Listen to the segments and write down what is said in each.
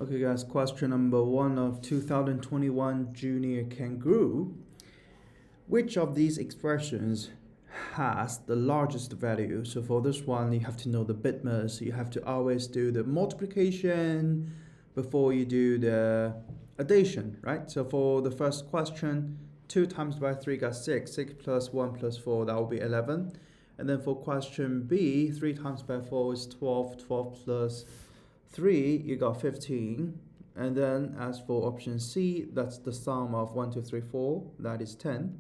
Okay guys, question number 1 of 2021 Junior Kangaroo. Which of these expressions has the largest value? So for this one, you have to know the bitmas. You have to always do the multiplication before you do the addition, right? So for the first question, 2 times by 3 got 6. 6 plus 1 plus 4, that will be 11. And then for question B, 3 times by 4 is 12. 12 plus 3, you got 15. And then as for option C, that's the sum of 1, 2, 3, 4, that is 10.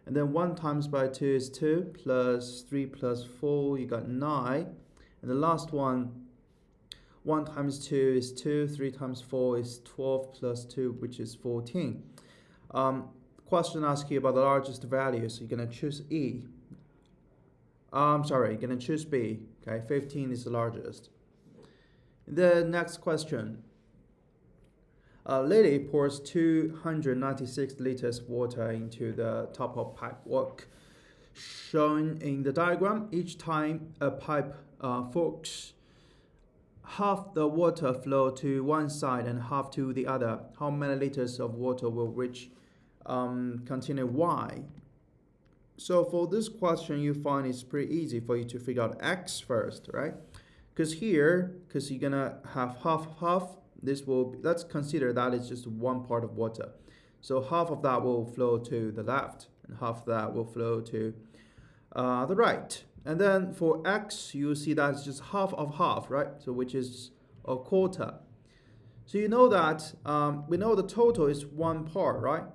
And then 1 times by 2 is 2, plus 3 plus 4, you got 9. And the last one, 1 times 2 is 2, 3 times 4 is 12, plus 2, which is 14. Question asks you about the largest value, so you're going to choose E. You're going to choose B. Okay, 15 is the largest. The next question. Lily pours 296 liters of water into the top of pipe work. Shown in the diagram, each time a pipe forks, half the water flow to one side and half to the other. How many liters of water will reach container Y? So for this question, you find it's pretty easy for you to figure out X first, right? Because you're gonna have half. This will be, let's consider that is just one part of water. So half of that will flow to the left, and half of that will flow to the right. And then for X, you see that's just half of half, right? So which is a quarter. So you know that we know the total is one part, right?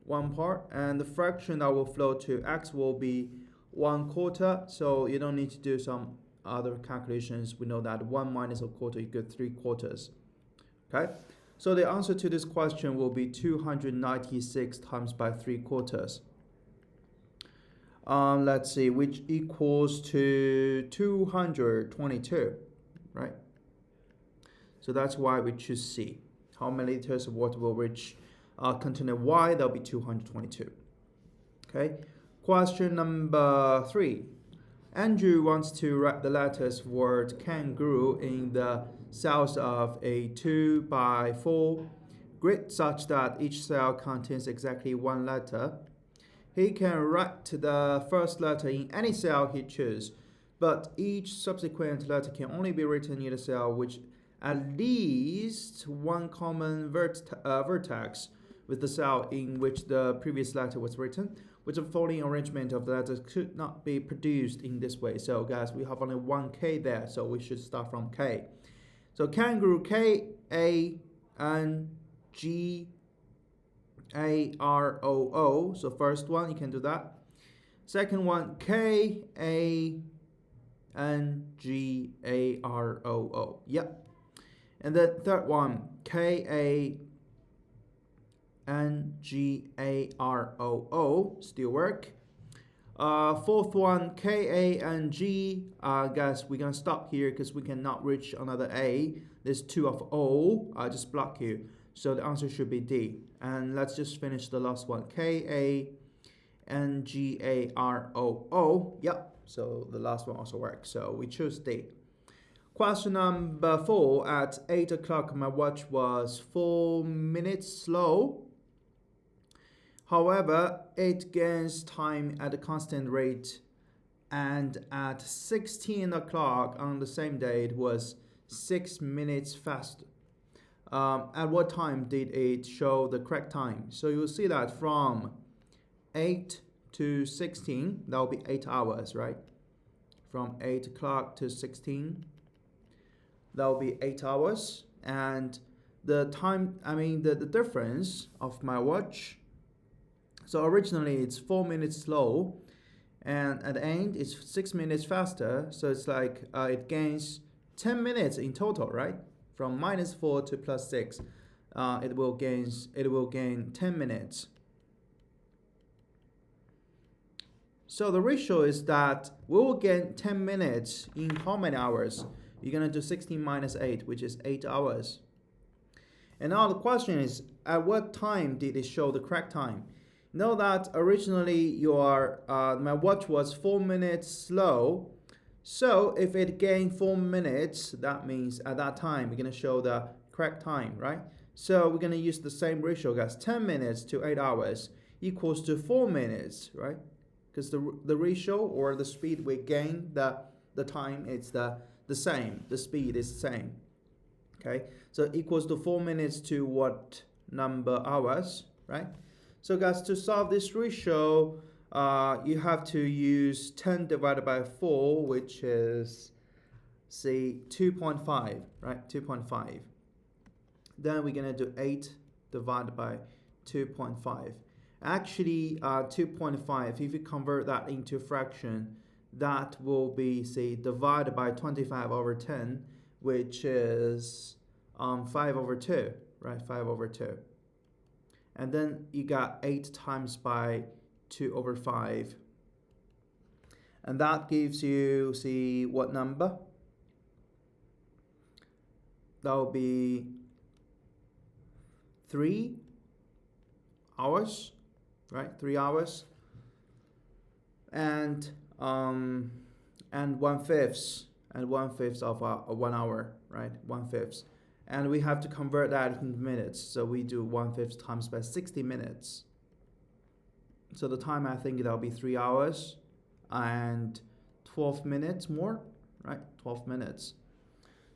One part, and the fraction that will flow to X will be 1/4. So you don't need to do some other calculations. We know that 1 minus a quarter equals 3/4. Okay, so the answer to this question will be 296 times by 3/4. Let's see, which equals to 222, right? So that's why we choose C. How many liters of water will reach container Y? That'll be 222. Okay, question number 3. Andrew wants to write the letters word kangaroo in the cells of a 2x4 grid such that each cell contains exactly one letter. He can write the first letter in any cell he chooses, but each subsequent letter can only be written in a cell which at least one common vertex with the cell in which the previous letter was written, which the following arrangement of the letters could not be produced in this way. So guys, we have only one K there, so we should start from K. So kangaroo, K-A-N-G-A-R-O-O. So first one, you can do that. Second one, K-A-N-G-A-R-O-O. Yep. And then third one, K-A-N-G-A-R-O-O. Still work. Fourth one, K-A-N-G. Guys, we're gonna stop here because we cannot reach another A. There's 2 of O. I just block you. So the answer should be D. And let's just finish the last one. K-A-N-G-A-R-O-O. Yep. So the last one also works. So we choose D. Question number 4. At 8 o'clock, my watch was 4 minutes slow. However, it gains time at a constant rate, and at 16 o'clock on the same day, it was 6 minutes faster. At what time did it show the correct time? So you'll see that from 8 to 16, that will be 8 hours, right? From 8 o'clock to 16, that will be 8 hours. And the time, the difference of my watch, so originally it's 4 minutes slow, and at the end it's 6 minutes faster. So it's like it gains 10 minutes in total, right? From -4 to +6, it will gain 10 minutes. So the ratio is that we will gain 10 minutes in how many hours? You're gonna do 16 minus 8, which is 8 hours. And now the question is, at what time did it show the correct time? Know that originally my watch was 4 minutes slow, So if it gained 4 minutes, that means at that time we're going to show the correct time, right? So we're going to use the same ratio, guys. 10 minutes to 8 hours equals to 4 minutes, right? Because the ratio or the speed we gain, the time, it's the same. The speed is the same. Okay, so equals to 4 minutes to what number hours, right? So guys, to solve this ratio, you have to use 10 divided by 4, which is, say, 2.5, right? 2.5. Then we're going to do 8 divided by 2.5. Actually, 2.5, if you convert that into fraction, that will be, say, divided by 25 over 10, which is 5 over 2, right? 5 over 2. And then you got 8 times by 2 over 5. And that gives you, see, what number? That will be 3 hours, right? 3 hours. And 1/5 of 1 hour, right? 1/5. And we have to convert that into minutes. So we do 1/5 times by 60 minutes. So the time, I think that'll be 3 hours and 12 minutes more, right? 12 minutes.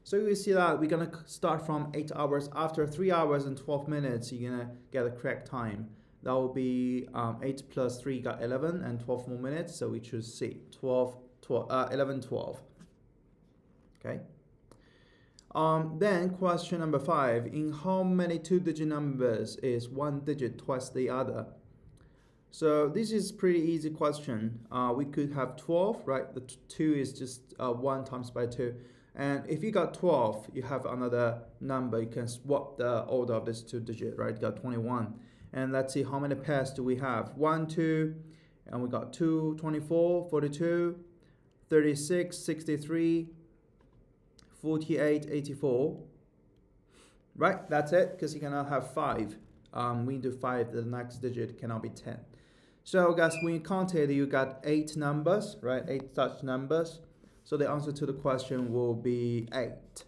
So you see that we're gonna start from 8 hours. After 3 hours and 12 minutes, you're gonna get the correct time. That will be 8 plus 3 got 11 and 12 more minutes. So we choose C, 11, 12. Okay. Then question number 5. In how many 2-digit numbers is 1 digit twice the other? So this is pretty easy question. We could have 12, right? The 2 is just 1 times by 2. And if you got 12, you have another number. You can swap the order of this 2-digit, right? You got 21. And let's see how many pairs do we have. 1, 2, and we got 2, 24, 42, 36, 63, 48, 84. Right, that's it, because you cannot have 5. We do 5, the next digit cannot be 10. So guys, when you count it, you got 8 numbers, right? 8 such numbers. So the answer to the question will be 8.